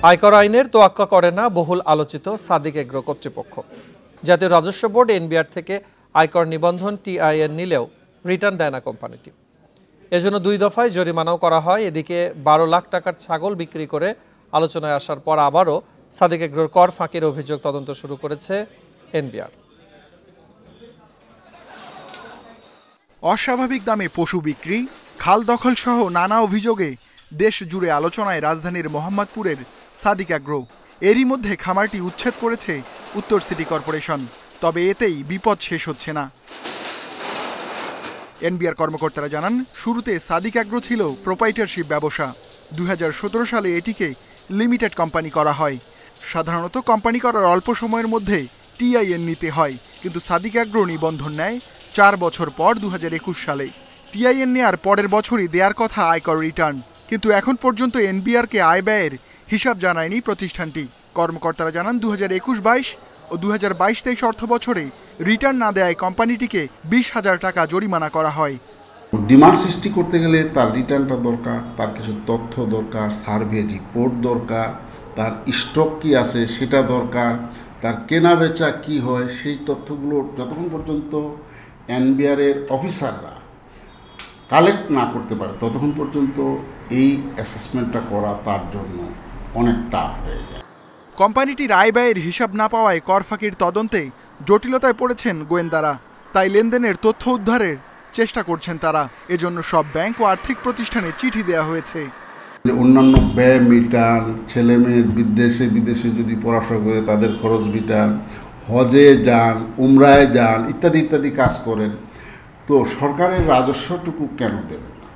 আয়কর আইনের তোয়াক্কা করে না বহুল আলোচিত সাদিক এগ্রো কর্তৃপক্ষ। জাতীয় রাজস্ব বোর্ড এনবিআর থেকে আয়কর নিবন্ধন টিআইএন নিলেও রিটার্ন দেয় না কোম্পানিটি। এজন্য 2 দফায় জরিমানাও করা হয়। এদিকে 12 লাখ টাকার ছাগল বিক্রি করে আলোচনায় আসার পর আবারও সাদিক এগ্রোর কর ফাঁকির অভিযোগ তদন্ত শুরু করেছে এনবিআর। অস্বাভাবিক দামে পশু বিক্রি, খাল দখল সহ নানা অভিযোগে দেশ জুড়ে আলোচনায় রাজধানীর মোহাম্মদপুরের সাদিক এগ্রো। এরই মধ্যে খামারটি উচ্ছেদ করেছে উত্তর সিটি কর্পোরেশন। তবে এতেই বিপদ শেষ হচ্ছে না। এনবিআর কর্মকর্তারা জানান, শুরুতে সাদিক এগ্রো ছিল প্রোপাইটারশিপ ব্যবসা। 2017 সালে এটিকে লিমিটেড কোম্পানি করা হয়। সাধারণত কোম্পানি করার অল্প সময়ের মধ্যে টিআইএন নিতে হয়, কিন্তু সাদিক এগ্রো নিবন্ধন নেয় 4 বছর পর 2021 সালে। টিআইএন নেওয়ার পরের বছরই দেওয়ার কথা আয়কর রিটার্ন, কিন্তু এখন পর্যন্ত এনবিআরকে আয় ব্যয়ের হিসাব জানায়নি প্রতিষ্ঠানটি। কর্মকর্তারা জানান, 2021-22 ও 2022-23 অর্থ বছরে রিটার্ন না দেয় কোম্পানিটিকে 20,000 টাকা জরিমানা করা হয়। ডিমান্ড সৃষ্টি করতে গেলে তার রিটার্নটা দরকার, তার কিছু তথ্য দরকার, সার্ভে রিপোর্ট দরকার, তার স্টক কি আছে সেটা দরকার, তার কেনা বেচা কি হয় সেই তথ্যগুলো যতক্ষণ পর্যন্ত এনবিআরের অফিসাররা কালেক্ট না করতে পারে ততক্ষণ পর্যন্ত এই অ্যাসেসমেন্টটা করা তার জন্য অনেক টাফ হয়ে যায়। কোম্পানিটির আয় ব্যয়ের হিসাব না পাওয়ায় কর ফাঁকির তদন্তে জটিলতায় পড়েছেন গোয়েন্দারা। তাই লেনদেনের তথ্য উদ্ধারের চেষ্টা করছেন তারা। এজন্য সব ব্যাংক ও আর্থিক প্রতিষ্ঠানে চিঠি দেওয়া হয়েছে। অন্যান্য ব্যয় মিটার, ছেলেমেয়ের বিদেশে যদি পড়াশোনা করে তাদের খরচ মিটার, হজে যান, উমরায় যান, ইত্যাদি ইত্যাদি কাজ করেন, তো সরকারের রাজস্বটুকু কেন দেবে না?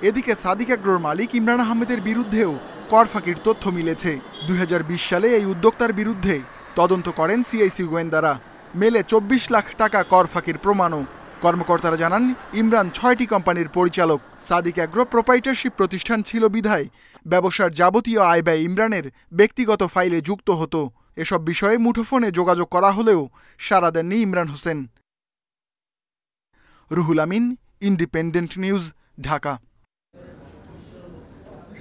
এদিকে সাদিক এগ্রোর মালিক ইমরান আহমেদের বিরুদ্ধেও কর ফাঁকির তথ্য মিলেছে। 2020 সালে এই উদ্যোক্তার বিরুদ্ধে তদন্ত করেন সিআইসি গোয়েন্দারা। মেলে 24 লাখ টাকা কর ফাঁকির প্রমাণও। কর্মকর্তারা জানান, ইমরান 6টি কোম্পানির পরিচালক। সাদিক এগ্রো প্রোপাইটারশিপ প্রতিষ্ঠান ছিল বিধায় ব্যবসার যাবতীয় আয় ব্যয় ইমরানের ব্যক্তিগত ফাইলে যুক্ত হতো। এসব বিষয়ে মুঠোফোনে যোগাযোগ করা হলেও সাড়া দেননি ইমরান হোসেন। Ruhul Amin, independent news, Dhaka.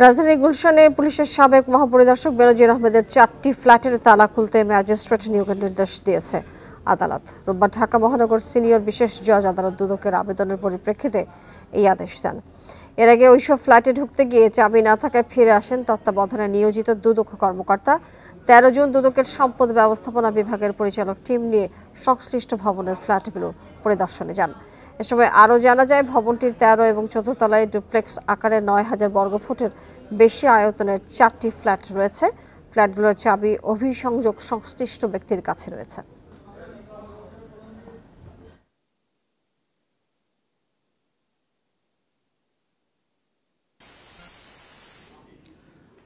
রাজধানীর গুলশানে পুলিশের সাবেক মহাপরিদর্শক বেনজির আহমেদের 4টি ফ্ল্যাটের তালা খুলতে ম্যাজিস্ট্রেট নিয়োগের নির্দেশ দিয়েছে আদালত। রোববার ঢাকা মহানগর সিনিয়র বিশেষ জজ আদালত দুদকের আবেদনের পরিপ্রেক্ষিতে এই আদেশ দেন। এর আগে ওইসব ফ্ল্যাটে ঢুকতে গিয়ে চাবি না থাকায় ফিরে আসেন তত্ত্বাবধানে নিয়োজিত দুদক কর্মকর্তা। 13 জুন দুদকের সম্পদ ব্যবস্থাপনা বিভাগের পরিচালক টিম নিয়ে সংশ্লিষ্ট ভবনের ফ্ল্যাটগুলো পরিদর্শনে যান। এ সময় আরও জানা যায়, ভবনটির 13 এবং 14 তলায় ডুপ্লেক্স আকারে 9,000 বর্গফুটের বেশি আয়তনের 4টি ফ্ল্যাট রয়েছে। ফ্ল্যাটগুলোর চাবি অভিসংযোগ সংশ্লিষ্ট ব্যক্তির কাছে রয়েছে।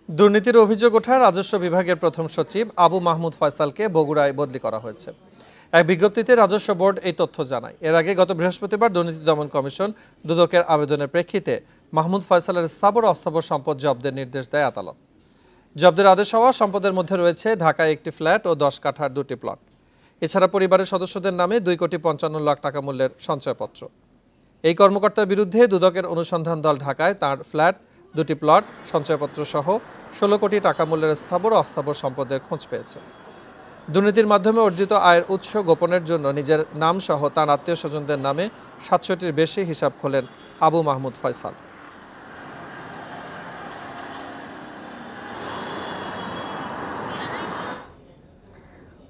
দুর্নীতির অভিযোগ ওঠায় রাজস্ব বিভাগের প্রথম সচিব আবু মাহমুদ ফয়সালকে বগুড়ায় বদলি করা হয়েছে। এক বিজ্ঞপ্তিতে রাজস্ব বোর্ড এই তথ্য জানায়। এর আগে গত বৃহস্পতিবার দুর্নীতি দমন কমিশন দুদকের আবেদনের প্রেক্ষিতে মাহমুদ ফয়সালের স্থাবর অস্থাবর সম্পদ জব্দের নির্দেশ দেয় আদালত। জব্দের আদেশ হওয়া সম্পদের মধ্যে রয়েছে ঢাকায় একটি ফ্ল্যাট ও 10 কাঠার 2টি প্লট। এছাড়া পরিবারের সদস্যদের নামে 2,55,00,000 টাকা মূল্যের সঞ্চয়পত্র। এই কর্মকর্তার বিরুদ্ধে দুদকের অনুসন্ধান দল ঢাকায় তার ফ্ল্যাট, 2টি প্লট, সঞ্চয়পত্র সহ 16 কোটি টাকা মূল্যের স্থাবর ও অস্থাবর সম্পদের খোঁজ পেয়েছে। দুর্নীতির মাধ্যমে অর্জিত আয়ের উৎস গোপনের জন্য নিজের নাম সহ তার আত্মীয় স্বজনদের নামে 700টির বেশি হিসাব খোলেন আবু মাহমুদ ফয়সাল।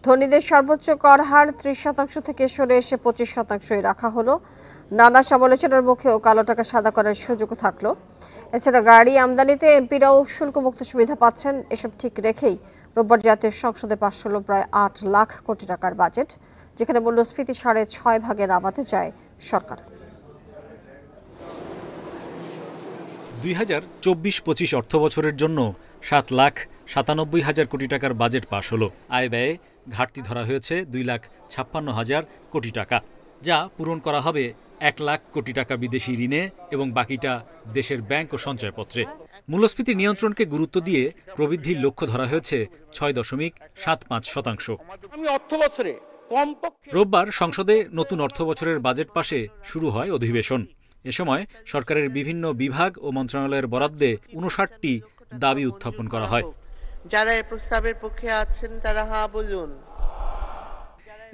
ধনীদের সর্বোচ্চ কর হার 30% থেকে সরে এসে 25% রাখা হলো। নানা সমালোচনার মুখেও কালো টাকা সাদা করার সুযোগ থাকলো। এছাড়া গাড়ি আমদানিতে এমপিরাও শুল্কমুক্ত সুবিধা পাচ্ছেন। এসব ঠিক রেখেই রোববার জাতীয় সংসদে পাশ হলো প্রায় 8 লাখ কোটি টাকার বাজেট, যেখানে মূল্যস্ফীতি 6.5 ভাগে নামাতে চায় সরকার। 2024-25 অর্থ বছরের জন্য 7,97,000 কোটি টাকার বাজেট পাশ হলো। আয় ব্যয়ে ঘাটতি ধরা হয়েছে 2,56,000 কোটি টাকা, যা পূরণ করা হবে 1 লাখ কোটি টাকা বিদেশি ঋণে এবং বাকিটা দেশের ব্যাংক ও সঞ্চয়পত্রে। মূল্যস্ফীতি নিয়ন্ত্রণকে গুরুত্ব দিয়ে প্রবৃদ্ধির লক্ষ্য ধরা হয়েছে 6.75%। রোববার সংসদে নতুন অর্থ বছরের বাজেট পাশে শুরু হয় অধিবেশন। এ সময় সরকারের বিভিন্ন বিভাগ ও মন্ত্রণালয়ের বরাদ্দে 59টি দাবি উত্থাপন করা হয়। যারা এই প্রস্তাবের পক্ষে আছেন তারা হ্যাঁ বলুন।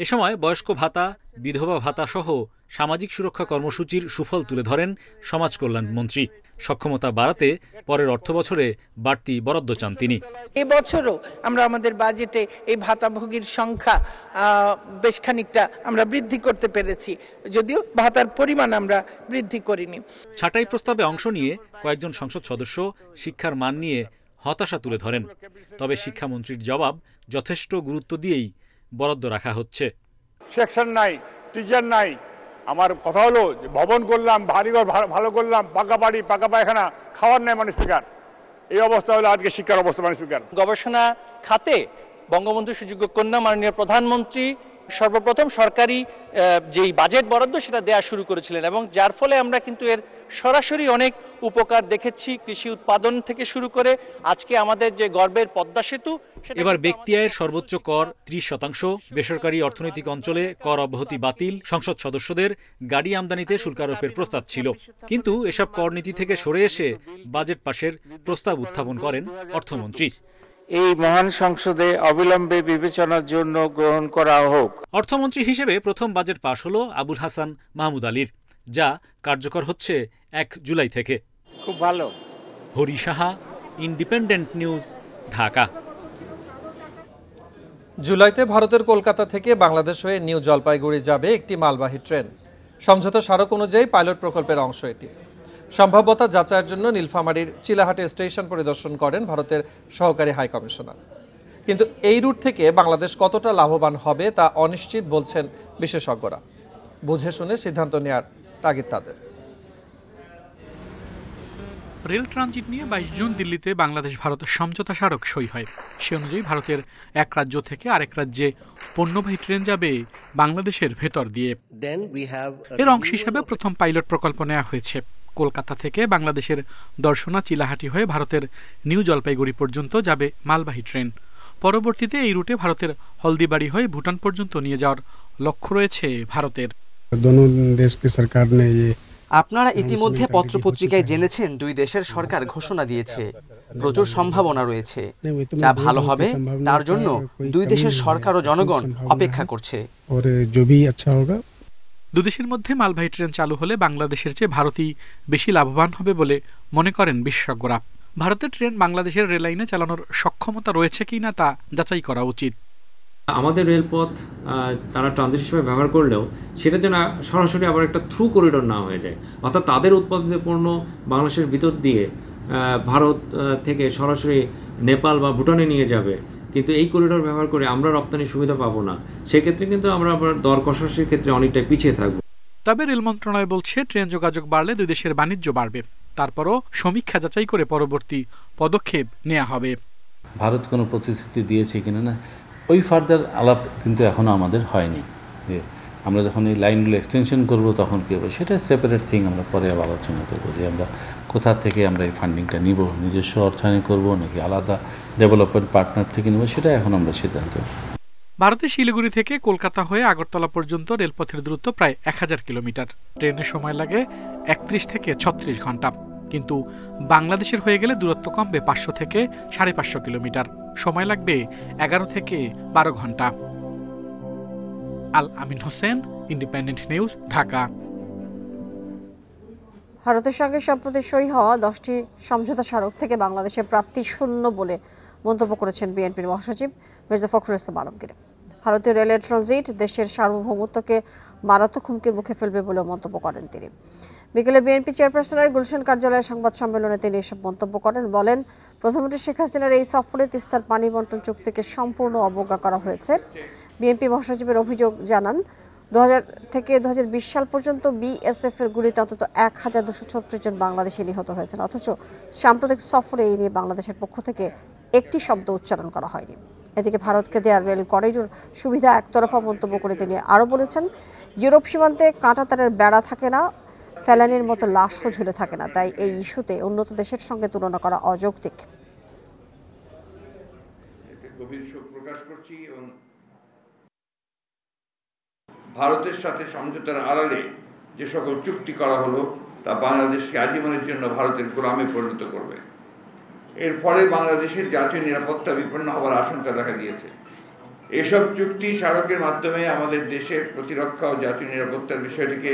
এ সময় বয়স্ক ভাতা, বিধবা ভাতা সহ সামাজিক সুরক্ষা কর্মসূচির সুফল তুলে ধরেন সমাজ কল্যাণ মন্ত্রী। সক্ষমতা বাড়াতে পরের অর্থবছরে বাড়তি বরাদ্দ চান তিনি। এবছরও আমরা আমাদের বাজেটে এই ভাতাভোগীর সংখ্যা বেশ খানিকটা আমরা বৃদ্ধি করতে পেরেছি, যদিও ভাতার পরিমাণ আমরা বৃদ্ধি করিনি। ছাঁটাই প্রস্তাবে অংশ নিয়ে কয়েকজন সংসদ সদস্য শিক্ষার মান নিয়ে হতাশা তুলে ধরেন। তবে শিক্ষামন্ত্রীর জবাব, যথেষ্ট গুরুত্ব দিয়েই বরাদ্দ রাখা হচ্ছে। সেকশন নাই, টিচার নাই। আমার কথা হলো যে ভবন করলাম, বাড়িঘর ভালো করলাম, পাকা বাড়ি, পাকা পায়খানা, খাওয়ার নাই মানে স্পিকার। এই অবস্থা হলো আজকে শিক্ষার অবস্থা মানে স্পিকার। গবেষণা খাতে বঙ্গবন্ধু সুযোগ্য কন্যা মাননীয় প্রধানমন্ত্রী সর্বপ্রথম সরকারি যেই বাজেট বরাদ্দ সেটা দেয়া শুরু করেছিলেন, এবং যার ফলে আমরা কিন্তু এর সরাসরি অনেক উপকার দেখেছি, কৃষি উৎপাদন থেকে শুরু করে আজকে আমাদের যে গর্বের পদ্মা সেতু। এবার ব্যক্তি আয়ের সর্বোচ্চ কর 30%, বেসরকারি অর্থনৈতিক অঞ্চলে কর অব্যাহতি বাতিল, সংসদ সদস্যদের গাড়ি আমদানিতে শুল্ক আরোপের প্রস্তাব ছিল। কিন্তু এসব কর নীতি থেকে সরে এসে বাজেট পাশের প্রস্তাব উত্থাপন করেন অর্থমন্ত্রী। এই মহান সংসদে অবিলম্বে বিবেচনার জন্য গ্রহণ করা হোক। অর্থমন্ত্রী হিসেবে প্রথম বাজেট পাশ হলো আবুল হাসান মাহমুদ আলীর, যা কার্যকর হচ্ছে 1 জুলাই থেকে। খুব ভালো। Hari Saha, independent news, Dhaka. জুলাইতে ভারতের কলকাতা থেকে বাংলাদেশ হয়ে নিউ জলপাইগুড়ি যাবে একটি মালবাহী ট্রেন। সমঝোতা স্মারক অনুযায়ী পাইলট প্রকল্পের অংশ এটি। সম্ভাব্যতা যাচাইয়ের জন্য নীলফামারীর চিলাহাটি স্টেশন পরিদর্শন করেন ভারতের সহকারী হাই কমিশনার। কিন্তু এই রুট থেকে বাংলাদেশ কতটা লাভবান হবে তা অনিশ্চিত বলছেন বিশেষজ্ঞরা। বুঝে শুনে সিদ্ধান্ত নেওয়ার তাগিদ তাদের। রেল ট্রানজিট নিয়ে 22 জুন দিল্লিতে বাংলাদেশ ভারত সমঝোতা স্মারক সই হয়। সে অনুযায়ী ভারতের এক রাজ্য থেকে আরেক রাজ্যে পণ্যবাহী ট্রেন যাবে বাংলাদেশের ভেতর দিয়ে। এর অংশ হিসাবে প্রথম পাইলট প্রকল্প নেওয়া হয়েছে। কলকাতা থেকে বাংলাদেশের দর্শনা চিলাহাটি হয়ে ভারতের নিউ জলপাইগুড়ি পর্যন্ত যাবে মালবাহী ট্রেন। পরবর্তীতে এই রুটে ভারতের হলদিবাড়ি হয়ে ভুটান পর্যন্ত নিয়ে যাওয়ার লক্ষ্য রয়েছে ভারতের। আপনারা ইতিমধ্যে পত্রপত্রিকায় জেনেছেন, দুই দেশের সরকার ঘোষণা দিয়েছে প্রচুর সম্ভাবনা রয়েছে। যা ভালো হবে তার জন্য দুই দেশের সরকার ও জনগণ অপেক্ষা করছে। দুদেশের মধ্যে মালবাহী ট্রেন চালু হলে বাংলাদেশের চেয়ে ভারতই বেশি লাভবান হবে বলে মনে করেন বিশেষজ্ঞরা। ভারতের ট্রেন বাংলাদেশের রেল লাইনে চালানোর সক্ষমতা রয়েছে কিনা তা যাচাই করা উচিত। আমাদের রেলপথ তারা ট্রানজিট হিসেবে ব্যবহার করলেও সেটা যেন সরাসরি আবার একটা থ্রু করিডোর না হয়ে যায়, অর্থাৎ তাদের উৎপাদিত পণ্য বাংলাদেশের ভিতর দিয়ে ভারত থেকে সরাসরি নেপাল বা ভুটানে নিয়ে যাবে, কিন্তু এই করিডোর ব্যবহার করে আমরা রপ্তানি সুবিধা পাবো না। সেক্ষেত্রে কিন্তু আমরা আবার দর কষাকষির ক্ষেত্রে অনেকটাই পিছিয়ে থাকবো। তবে রেল মন্ত্রণালয় বলছে, ট্রেন যোগাযোগ বাড়লে দুই দেশের বাণিজ্য বাড়বে। তারপরও সমীক্ষা যাচাই করে পরবর্তী পদক্ষেপ নেওয়া হবে। ভারত কোনো প্রতিশ্রুতি দিয়েছে কিনা না, ওই ফার্দার আলাপ কিন্তু এখনও আমাদের হয়নি। যে আমরা যখন এই লাইনগুলো এক্সটেনশন করব তখন কী হবে সেটা সেপারেট থিং, আমরা পরে আবার আলোচনা করবো যে আমরা কোথা থেকে আমরা এই ফান্ডিংটা নিব, নিজস্ব অর্থায়নে করব নাকি আলাদা ডেভেলপমেন্ট পার্টনার থেকে নেব, সেটা এখন আমরা সিদ্ধান্ত। ভারতের শিলিগুড়ি থেকে কলকাতা হয়ে আগরতলা পর্যন্ত রেলপথের দূরত্ব প্রায় 1000 কিলোমিটার। ট্রেনের সময় লাগে 31 থেকে 36 ঘন্টা। কিন্তু বাংলাদেশের হয়ে গেলে দূরত্ব কমবে 500 থেকে 550 কিলোমিটার। সময় লাগবে 11 থেকে 12 ঘন্টা। আল আমিন হোসেন, ইন্ডিপেন্ডেন্ট নিউজ, ঢাকা। ভারতের সঙ্গে সম্প্রতি সই হওয়া 10টি সমঝোতা স্মারক থেকে বাংলাদেশের প্রাপ্তি শূন্য বলে মন্তব্য করেছেন বিএনপির মহাসচিব মির্জা ফখরুল ইসলাম আলমগীর। ভারতীয় রেলের ট্রানজিট দেশের সার্বভৌমত্বকে মারাত্মক হুমকির মুখে ফেলবে বলে মন্তব্য করেন তিনি। বিকেলে বিএনপি চেয়ারপারসনের গুলশান কার্যালয়ে সংবাদ সম্মেলনে তিনি এসব মন্তব্য করেন। বলেন, প্রধানমন্ত্রী শেখ হাসিনার এই সফরে তিস্তার পানি বন্টন চুক্তিকে সম্পূর্ণ অবজ্ঞা করা হয়েছে। বিএনপি মহাসচিবের অভিযোগ জানান, 2000 থেকে 2020 সাল পর্যন্ত বিএসএফ এর গুলিতে অন্তত 1236 জন বাংলাদেশি নিহত হয়েছেন, অথচ সাম্প্রতিক সফরে এই নিয়ে বাংলাদেশের পক্ষ থেকে একটি শব্দ উচ্চারণ করা হয়নি। এদিকে ভারতকে দেওয়া রেল করিডোর সুবিধা একতরফা মন্তব্য করে তিনি আরও বলেছেন, ইউরোপ সীমান্তে কাঁটাতারের বেড়া থাকে না, ফেলানির মতো লাশও ঝুলে থাকে না, তাই এই ইস্যুতে উন্নত দেশের সঙ্গে তুলনা করা অযৌক্তিক। গভীর শোক প্রকাশ করছি এবং ভারতের সাথে সমঝোতার আড়ালে যে সকল চুক্তি করা হলো তা বাংলাদেশকে আজীবনের জন্য ভারতের গোলামে পরিণত করবে। এর ফলে বাংলাদেশের জাতীয় নিরাপত্তা বিপন্ন হওয়ার আশঙ্কা দেখা দিয়েছে। এসব চুক্তি স্মারকের মাধ্যমে আমাদের দেশের প্রতিরক্ষা ও জাতীয় নিরাপত্তার বিষয়টিকে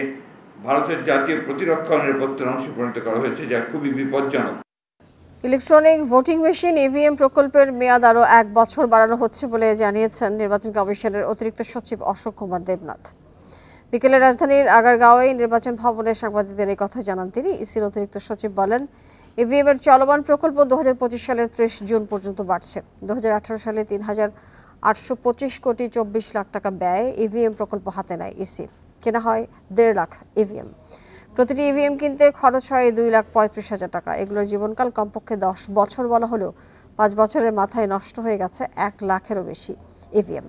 ভারতের জাতীয় প্রতিরক্ষা ও নিরাপত্তার অংশে পরিণত করা হয়েছে, যা খুবই বিপজ্জনক। ইলেকট্রনিক ভোটিং মেশিন ইভিএম প্রকল্পের মেয়াদ আরও 1 বছর বাড়ানো হচ্ছে বলে জানিয়েছেন নির্বাচন কমিশনের অতিরিক্ত সচিব অশোক কুমার দেবনাথ। বিকেলে রাজধানীর আগারগাঁওয়ে নির্বাচন ভবনে সাংবাদিকদের এই কথা জানান তিনি। ইসির অতিরিক্ত সচিব বলেন, ইভিএম এর চলমান প্রকল্প 2025 সালের 30 জুন পর্যন্ত বাড়ছে। 2018 সালে 3,825 কোটি 24 লাখ টাকা ব্যয়ে ইভিএম প্রকল্প হাতে নেয় ইসি। কেনা হয় 1.5 লাখ ইভিএম। প্রতিটি ইভিএম কিনতে খরচ হয় 2,35,000 টাকা। এগুলোর জীবনকাল কমপক্ষে 10 বছর বলা হলেও 5 বছরের মাথায় নষ্ট হয়ে গেছে 1 লাখেরও বেশি ইভিএম।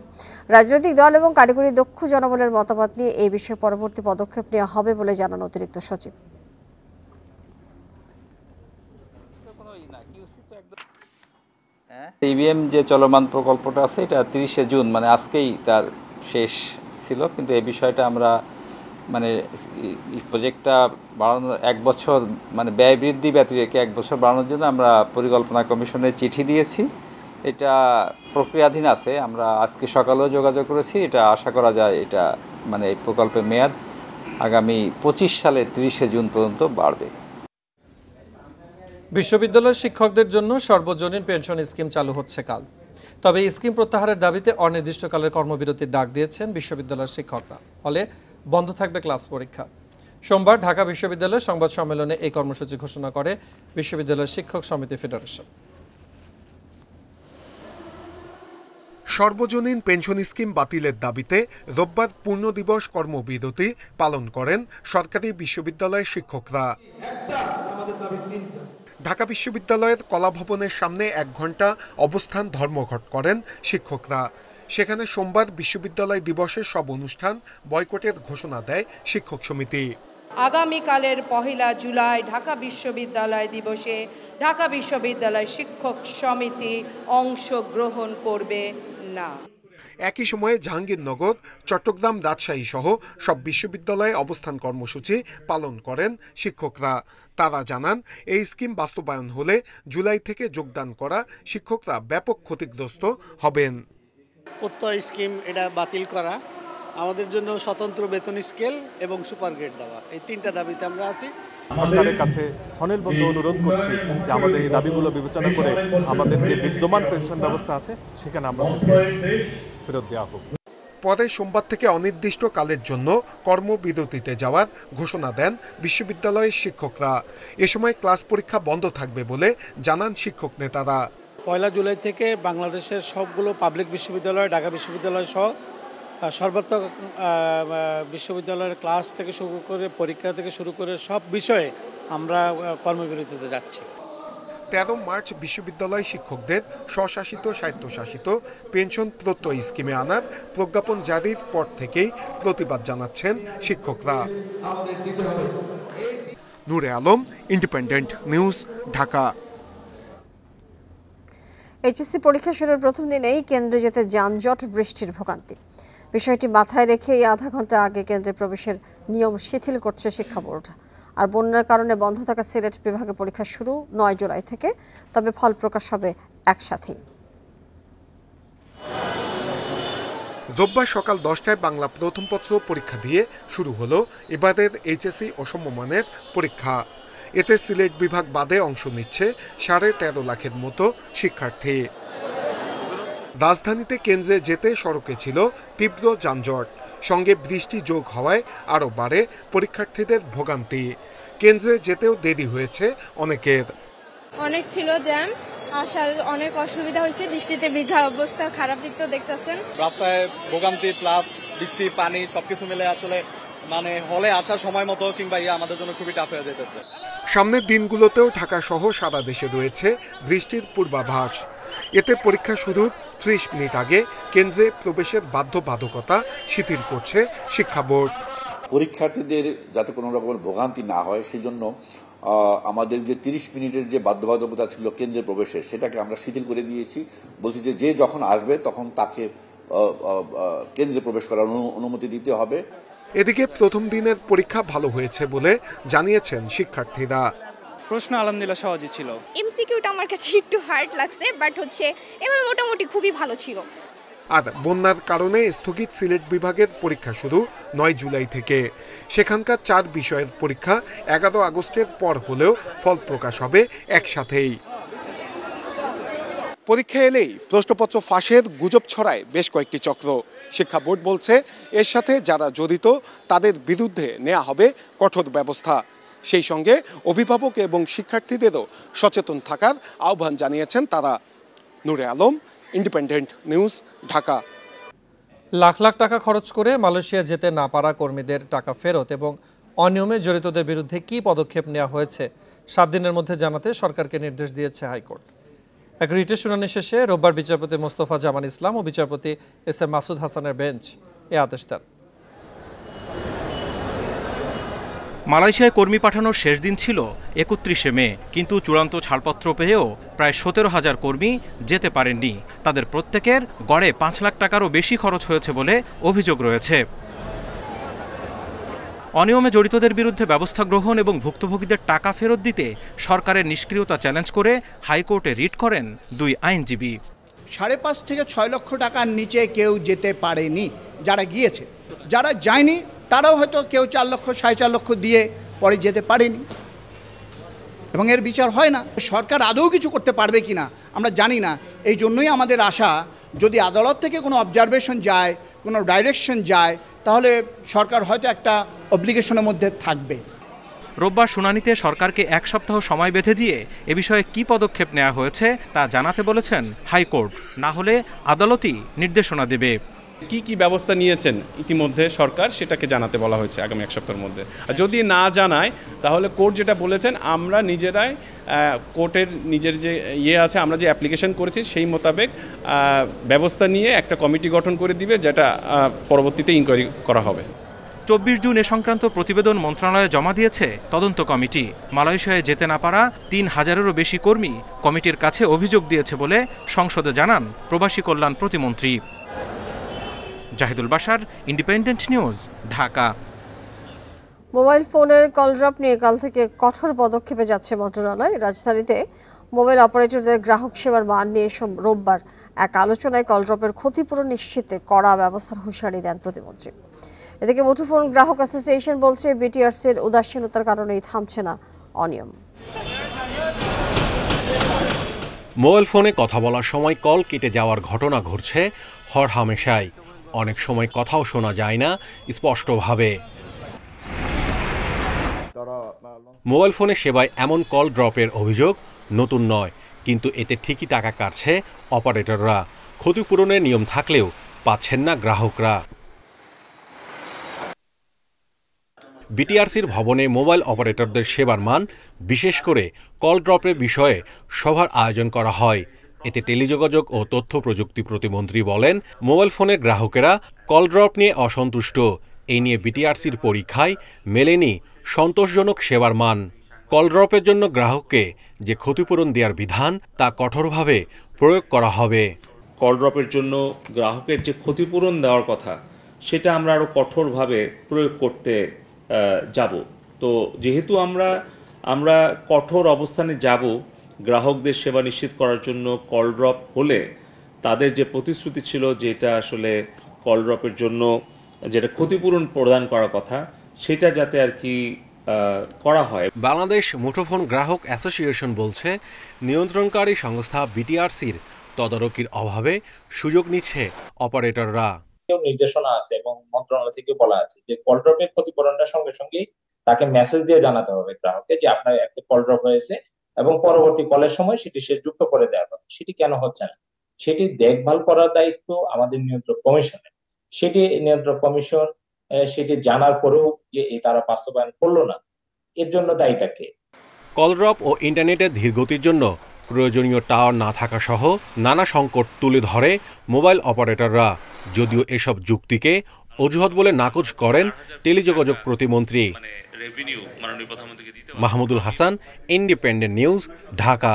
রাজনৈতিক দল এবং কারিগরি দক্ষ জনবলের মতামত নিয়ে এই বিষয়ে পরবর্তী পদক্ষেপ নেওয়া হবে বলে জানান অতিরিক্ত সচিব। ইভিএম যে চলমান প্রকল্পটা আছে এটা 30 জুন মানে আজকেই তার শেষ ছিল, কিন্তু এই বিষয়টা আমরা মানে প্রজেক্টটা বাড়ানোর 1 বছর মানে ব্যয় বৃদ্ধি ব্যতিরেকে 1 বছর বাড়ানোর জন্য আমরা পরিকল্পনা কমিশনে চিঠি দিয়েছি। এটা প্রক্রিয়াধীন আছে। আমরা আজকে সকালেও যোগাযোগ করেছি। এটা আশা করা যায় এটা মানে এই প্রকল্পের মেয়াদ আগামী 25 সালের 30 জুন পর্যন্ত বাড়বে। বিশ্ববিদ্যালয়ের শিক্ষকদের জন্য সর্বজনীন পেনশন স্কিম চালু হচ্ছে কাল। তবে এই স্কিম প্রত্যাহারের দাবিতে অনির্দিষ্টকালের কর্মবিরতির ডাক দিয়েছেন বিশ্ববিদ্যালয়ের শিক্ষকরা। ফলে বন্ধ থাকবে ক্লাস পরীক্ষা। সোমবার ঢাকা বিশ্ববিদ্যালয়ের সংবাদ সম্মেলনে এই কর্মসূচি ঘোষণা করে বিশ্ববিদ্যালয়ের শিক্ষক সমিতি ফেডারেশন। সর্বজনীন পেনশন স্কিম বাতিলের দাবিতে রোববার পূর্ণ দিবস কর্মবিরতি পালন করেন সরকারি বিশ্ববিদ্যালয়ের শিক্ষকরা। ঢাকা বিশ্ববিদ্যালয়ের কলাভবনের সামনে 1 ঘণ্টা অবস্থান ধর্মঘট করেন শিক্ষকরা। সেখানে সোমবার বিশ্ববিদ্যালয় দিবসের সব অনুষ্ঠান বয়কটের ঘোষণা দেয় শিক্ষক সমিতি। আগামীকালের 1 জুলাই ঢাকা বিশ্ববিদ্যালয় দিবসে ঢাকা বিশ্ববিদ্যালয় শিক্ষক সমিতি অংশগ্রহণ করবে না। একই সময়ে জাহাঙ্গীরনগর, চট্টগ্রাম, রাজশাহী সহ সব বিশ্ববিদ্যালয়ে অবস্থান কর্মসূচি পালন করেন শিক্ষকরা। তারা জানান, এই স্কিম বাস্তবায়ন হলে জুলাই থেকে যোগদান করা শিক্ষকরা ব্যাপক ক্ষতিগ্রস্ত হবেন। প্রত্যয় স্কিম এটা বাতিল করা, আমাদের জন্য স্বতন্ত্র বেতন স্কেল এবং সুপার গ্রেড দেওয়া, এই 3টা দাবিতে আমরা আছি। সরকারের কাছে স্বনির্বন্ধ অনুরোধ করছি যে আমাদের এই দাবিগুলো বিবেচনা করে আমাদের যে বিদ্যমান পেনশন ব্যবস্থা আছে সেখানে আমাদেরকে ফেরত দেওয়া হোক। পরে সোমবার থেকে অনির্দিষ্টকালের জন্য কর্মবিরতিতে যাওয়ার ঘোষণা দেন বিশ্ববিদ্যালয়ের শিক্ষকরা। এ সময় ক্লাস পরীক্ষা বন্ধ থাকবে বলে জানান শিক্ষক নেতারা। 1 জুলাই থেকে বাংলাদেশের সবগুলো পাবলিক বিশ্ববিদ্যালয়, ঢাকা বিশ্ববিদ্যালয় সহ সর্বত্র বিশ্ববিদ্যালয়ের ক্লাস থেকে শুরু করে পরীক্ষা থেকে শুরু করে সব বিষয়ে আমরা কর্মবিরতিতে যাচ্ছি। 13 মার্চ বিশ্ববিদ্যালয় শিক্ষকদের স্বশাসিত স্বায়ত্তশাসিত পেনশন প্রত্যয় স্কিমে আনার প্রজ্ঞাপন জারির পর থেকেই প্রতিবাদ জানাচ্ছেন শিক্ষকরা। Nure Alam, independent news, Dhaka. HSC পরীক্ষা শুরুর প্রথম দিনেই কেন্দ্রে যেতে যানজট, বৃষ্টির ভোগান্তি। বিষয়টি মাথায় রেখে এই আধা ঘন্টা আগে কেন্দ্রে প্রবেশের নিয়ম শিথিল করছে শিক্ষা বোর্ড। আর বন্যার কারণে বন্ধ থাকা সিলেট বিভাগে পরীক্ষা শুরু 9 জুলাই থেকে, তবে ফল প্রকাশ হবে একসাথেই। রোববার সকাল 10টায় বাংলা প্রথম পত্র পরীক্ষা দিয়ে শুরু হলো এবারের এইচএসসি অসমমানের পরীক্ষা। এতে সিলেট বিভাগ বাদে অংশ নিচ্ছে 13.5 লাখের মতো শিক্ষার্থী। রাজধানীতে কেন্দ্রে যেতে সড়কে ছিল তীব্র যানজট, সঙ্গে বৃষ্টি যোগ হওয়ায় আরও বাড়ে পরীক্ষার্থীদের ভোগান্তি। কেন্দ্রে যেতেও দেরি হয়েছে অনেকের। অনেক ছিল জ্যাম, আসার অনেক অসুবিধা হয়েছে, বৃষ্টিতে ভিজা অবস্থা, খারাপ দিক তো দেখতেছেন। রাস্তায় ভোগান্তি প্লাস বৃষ্টি, পানি সবকিছু মিলে আসলে মানে হলে আসার সময় মতো কিংবা আমাদের জন্য খুবই টাফ হয়ে যেতেছে। সামনের দিনগুলোতেও ঢাকা সহ সারা দেশে রয়েছে বৃষ্টির পূর্বাভাস। এতে পরীক্ষা শুরুর 30 মিনিট আগে কেন্দ্রে প্রবেশের বাধ্যবাধকতা শিথিল করছে শিক্ষা বোর্ড। পরীক্ষার্থীদের যাতে কোনো রকমের ভোগান্তি না হয় সেজন্য আমাদের যে 30 মিনিটের যে বাধ্যবাধকতা ছিল কেন্দ্রে প্রবেশের, সেটাকে আমরা শিথিল করে দিয়েছি। বলছি যে যখন আসবে তখন তাকে কেন্দ্রে প্রবেশ করার অনুমতি দিতে হবে। এদিকে প্রথম দিনের পরীক্ষা ভালো হয়েছে বলে জানিয়েছেন শিক্ষার্থীরা। প্রশ্ন আলহামদুলিল্লাহ সহজই ছিল। এমসিকিউটা আমার কাছে একটু হার্ড লাগছে, বাট হচ্ছে এবার মোটামুটি খুবই ভালো ছিল। আর বন্যার কারণে স্থগিত সিলেট বিভাগের পরীক্ষা শুরু 9 জুলাই থেকে। সেখানকার 4 বিষয়ের পরীক্ষা 11 আগস্টের পর হলেও ফল প্রকাশ হবে একসাথেই। পরীক্ষা এলেই প্রশ্নপত্র ফাঁসের গুজব ছড়ায় বেশ কয়েকটি চক্র। শিক্ষা বোর্ড বলছে এর সাথে যারা জড়িত তাদের বিরুদ্ধে নেওয়া হবে কঠোর ব্যবস্থা। সেই সঙ্গে অভিভাবক এবং শিক্ষার্থীদেরও সচেতন থাকার আহ্বান জানিয়েছেন তারা। নূরে আলম, ইন্ডিপেন্ডেন্ট নিউজ, ঢাকা। লাখ লাখ টাকা খরচ করে মালয়েশিয়া যেতে না পারা কর্মীদের টাকা ফেরত এবং অনিয়মে জড়িতদের বিরুদ্ধে কী পদক্ষেপ নেওয়া হয়েছে 7 দিনের মধ্যে জানাতে সরকারকে নির্দেশ দিয়েছে হাইকোর্ট। এক রিটের শুনানি শেষে রোববার বিচারপতি মোস্তফা জামান ইসলাম ও বিচারপতি এস এম মাসুদ হাসানের বেঞ্চ এ আদেশ দেন। মালয়েশিয়ায় কর্মী পাঠানোর শেষ দিন ছিল 31শে মে, কিন্তু চূড়ান্ত ছাড়পত্র পেয়েও প্রায় 17,000 কর্মী যেতে পারেননি। তাদের প্রত্যেকের গড়ে 5 লাখ টাকারও বেশি খরচ হয়েছে বলে অভিযোগ রয়েছে। অনিয়মে জড়িতদের বিরুদ্ধে ব্যবস্থা গ্রহণ এবং ভুক্তভোগীদের টাকা ফেরত দিতে সরকারের নিষ্ক্রিয়তা চ্যালেঞ্জ করে হাইকোর্টে রিট করেন 2 আইনজীবী। 5.5 থেকে 6 লক্ষ টাকার নিচে কেউ যেতে পারেনি যারা গিয়েছে। যারা যায়নি তারাও হয়তো কেউ 4 লক্ষ 4.5 লক্ষ দিয়ে পরে যেতে পারেনি এবং এর বিচার হয় না। সরকার আদৌ কিছু করতে পারবে কিনা আমরা জানি না। এই জন্যই আমাদের আশা, যদি আদালত থেকে কোনো অবজারভেশন যায়, কোনো ডাইরেকশন যায়, তাহলে সরকার হয়তো একটা অব্লিগেশনের মধ্যে থাকবে। রোববার শুনানিতে সরকারকে 1 সপ্তাহ সময় বেঁধে দিয়ে এ বিষয়ে কী পদক্ষেপ নেওয়া হয়েছে তা জানাতে বলেছেন হাইকোর্ট। না হলে আদালতই নির্দেশনা দেবে। কি কি ব্যবস্থা নিয়েছেন ইতিমধ্যে সরকার সেটাকে জানাতে বলা হয়েছে আগামী 1 সপ্তাহের মধ্যে। আর যদি না জানায় তাহলে কোর্ট যেটা বলেছেন, আমরা নিজেরাই কোর্টের নিজের যে আছে, আমরা যে অ্যাপ্লিকেশন করেছি সেই মোতাবেক ব্যবস্থা নিয়ে একটা কমিটি গঠন করে দিবে, যেটা পরবর্তীতে ইনকোয়ারি করা হবে। 24 জুন এ সংক্রান্ত প্রতিবেদন মন্ত্রণালয়ে জমা দিয়েছে তদন্ত কমিটি। মালয়েশিয়ায় যেতে না পারা 3000-এরও বেশি কর্মী কমিটির কাছে অভিযোগ দিয়েছে বলে সংসদে জানান প্রবাসী কল্যাণ প্রতিমন্ত্রী। Zahidul Bashar, independent news, Dhaka. Mobile ফোনের কল ড্রপ নিয়ে কাল থেকে কঠোর পদক্ষেপে যাচ্ছে মন্ত্রণালয়। রাজধানীতে মোবাইল অপারেটরদের গ্রাহক সেবার মান নিয়ে রোববার এক আলোচনায় কল ড্রপের ক্ষতিপূরণ নিশ্চিতে কড়া ব্যবস্থার হুঁশিয়ারি দেন প্রতিমন্ত্রী। এদিকে মুঠোফোন গ্রাহক অ্যাসোসিয়েশন বলছে বিটিআরসির উদাসীনতার কারণেই থামছে না অনিয়ম। মোবাইল ফোনে কথা বলার সময় কল কেটে যাওয়ার ঘটনা ঘটছে হরহামেশাই। অনেক সময় কথাও শোনা যায় না স্পষ্টভাবে। মোবাইল ফোনে সেবায় এমন কল ড্রপের অভিযোগ নতুন নয়, কিন্তু এতে ঠিকই টাকা কাটছে অপারেটররা। ক্ষতিপূরণের নিয়ম থাকলেও পাচ্ছেন না গ্রাহকরা। বিটিআরসির ভবনে মোবাইল অপারেটরদের সেবার মান, বিশেষ করে কল ড্রপের বিষয়ে সভার আয়োজন করা হয়। এতে টেলিযোগাযোগ ও তথ্য প্রযুক্তি প্রতিমন্ত্রী বলেন, মোবাইল ফোনের গ্রাহকেরা কল ড্রপ নিয়ে অসন্তুষ্ট। এই নিয়ে বিটিআরসির পরীক্ষায় মেলেনি সন্তোষজনক সেবার মান। কল ড্রপের জন্য গ্রাহককে যে ক্ষতিপূরণ দেওয়ার বিধান তা কঠোরভাবে প্রয়োগ করা হবে। কল ড্রপের জন্য গ্রাহকের যে ক্ষতিপূরণ দেওয়ার কথা সেটা আমরা আরও কঠোরভাবে প্রয়োগ করতে যাব। তো যেহেতু আমরা কঠোর অবস্থানে যাব গ্রাহকদের সেবা নিশ্চিত করার জন্য, কল ড্রপ হলে তাদের যে প্রতিশ্রুতি ছিল যেটা আসলে কল ড্রপের জন্য যেটা ক্ষতিপূরণ প্রদান করার কথা সেটা যাতে আর কি করা হয়। বাংলাদেশ মুঠোফোন গ্রাহক অ্যাসোসিয়েশন বলছে, নিয়ন্ত্রণকারী সংস্থা বিটিআরসির তদারকির অভাবে সুযোগ নিচ্ছে অপারেটররা। নির্দেশনা আছে এবং মন্ত্রণালয় থেকে বলা আছে যে কল ড্রপের ক্ষতিপূরণটার সঙ্গে সঙ্গে তাকে মেসেজ দিয়ে জানাতে হবে গ্রাহককে যে আপনার একটা কল ড্রপ হয়েছে এবং পরবর্তী কলের সময় সেটি সে যুক্ত করে দেওয়া হবে। সেটি কেন হচ্ছে না সেটি দেখভাল করার দায়িত্ব আমাদের নিয়ন্ত্রক কমিশনের। সেটি নিয়ন্ত্রক কমিশন সেটি জানার পরেও যে তারা বাস্তবায়ন করলো না, এর জন্য দায়ীটা কে? কল ড্রপ ও ইন্টারনেটের ধীরগতির জন্য প্রয়োজনীয় টাওয়ার না থাকা সহ নানা সংকট তুলে ধরে মোবাইল অপারেটররা। যদিও এসব যুক্তিকে অজুহাত বলে নাকচ করেন টেলিযোগাযোগ প্রতিমন্ত্রী। Mahmudul Hasan, independent news, Dhaka.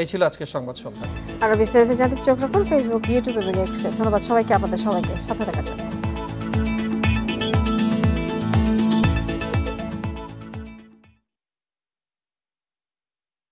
এই ছিল আজকের সংবাদ সন্ধ্যা। আরো বিস্তারিত জানতে চোখ রাখুন ফেসবুক, ইউটিউব এবং এক্সে। ধন্যবাদ সবাইকে, আপনাদের সবাইকে সাথে থাকার জন্য।